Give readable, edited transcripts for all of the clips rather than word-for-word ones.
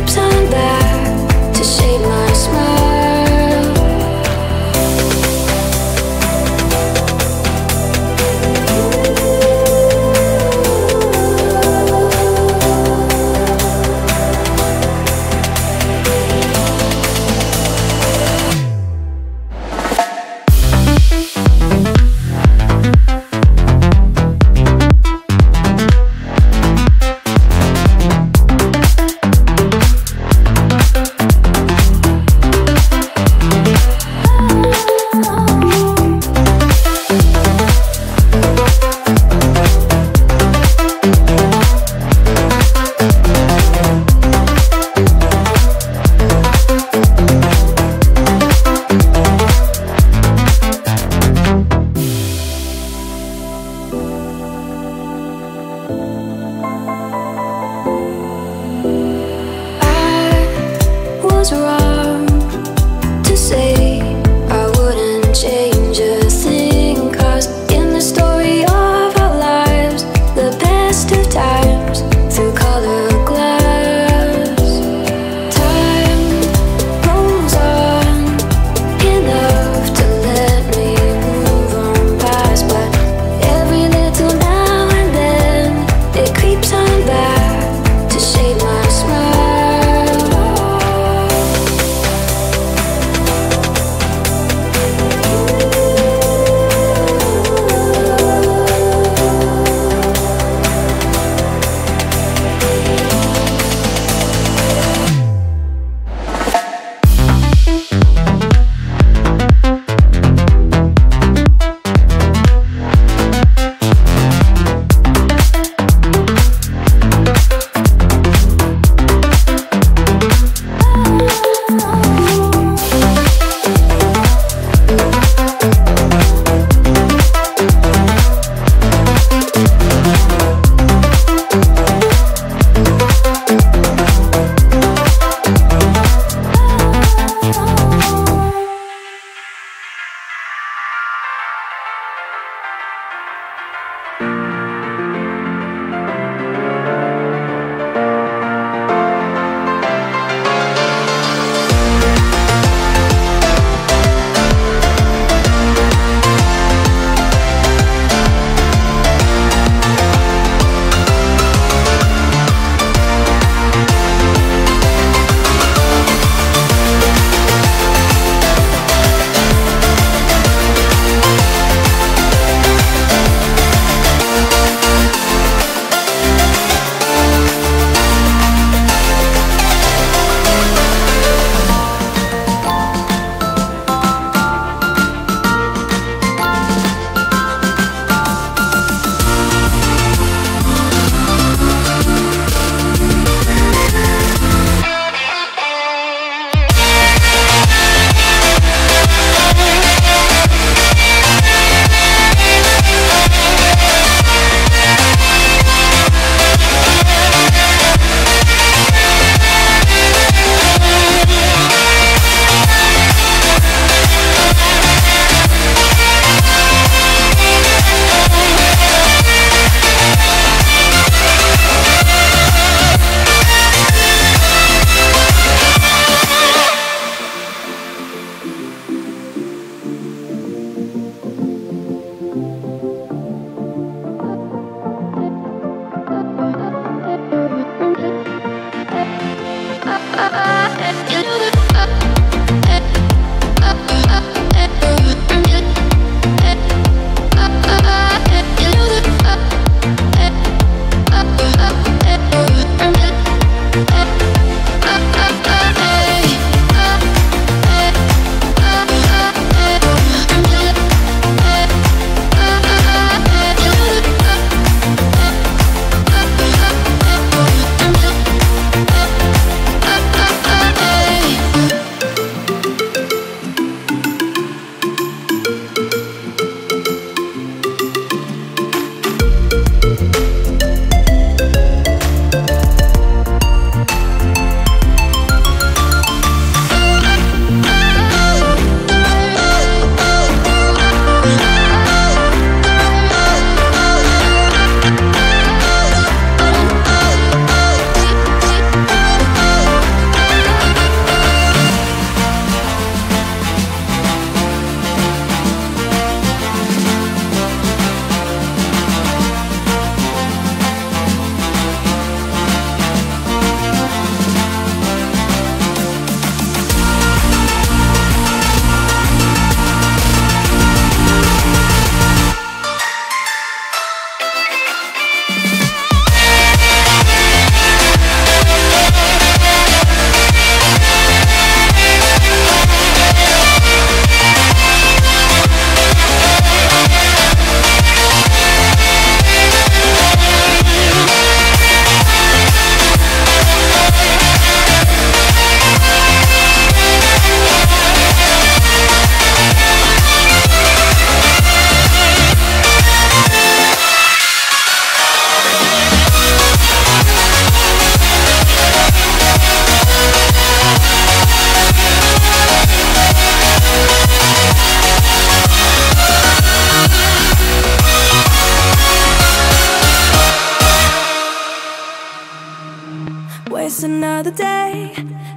creeps on back to shade my smile. Wrong to say I wouldn't change a thing, 'cause in the story of our lives, the best of times through color glass, time rolls on enough to let me move on past, but every little now and then it creeps on back to shade my smile.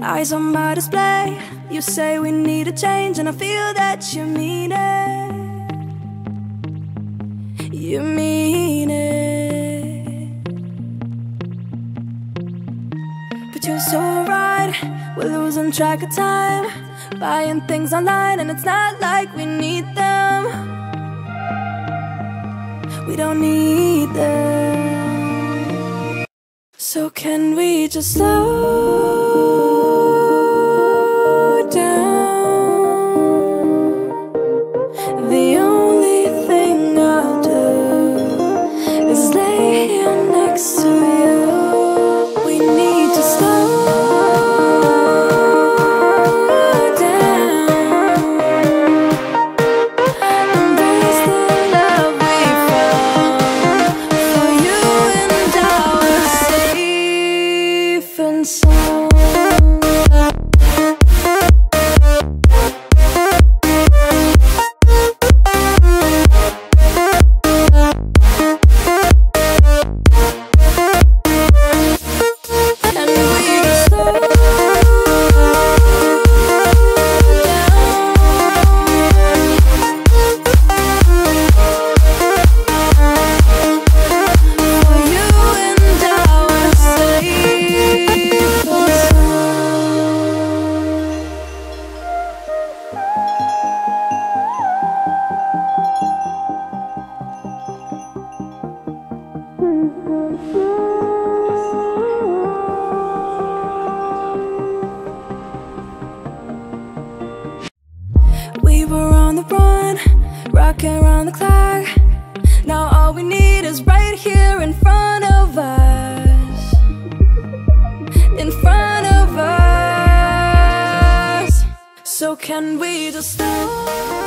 Eyes on my display. You say we need a change, and I feel that you mean it. You mean it. But you're so right, we're losing track of time, buying things online and it's not like we need them. We don't need them. So can we just slow down? The only thing I'll do is lay here next to you. We need to slow down. Embrace the love we found. For you and I were safe and sound. We were on the run, rocking around the clock. Now all we need is right here in front of us. In front of us. So can we just stop?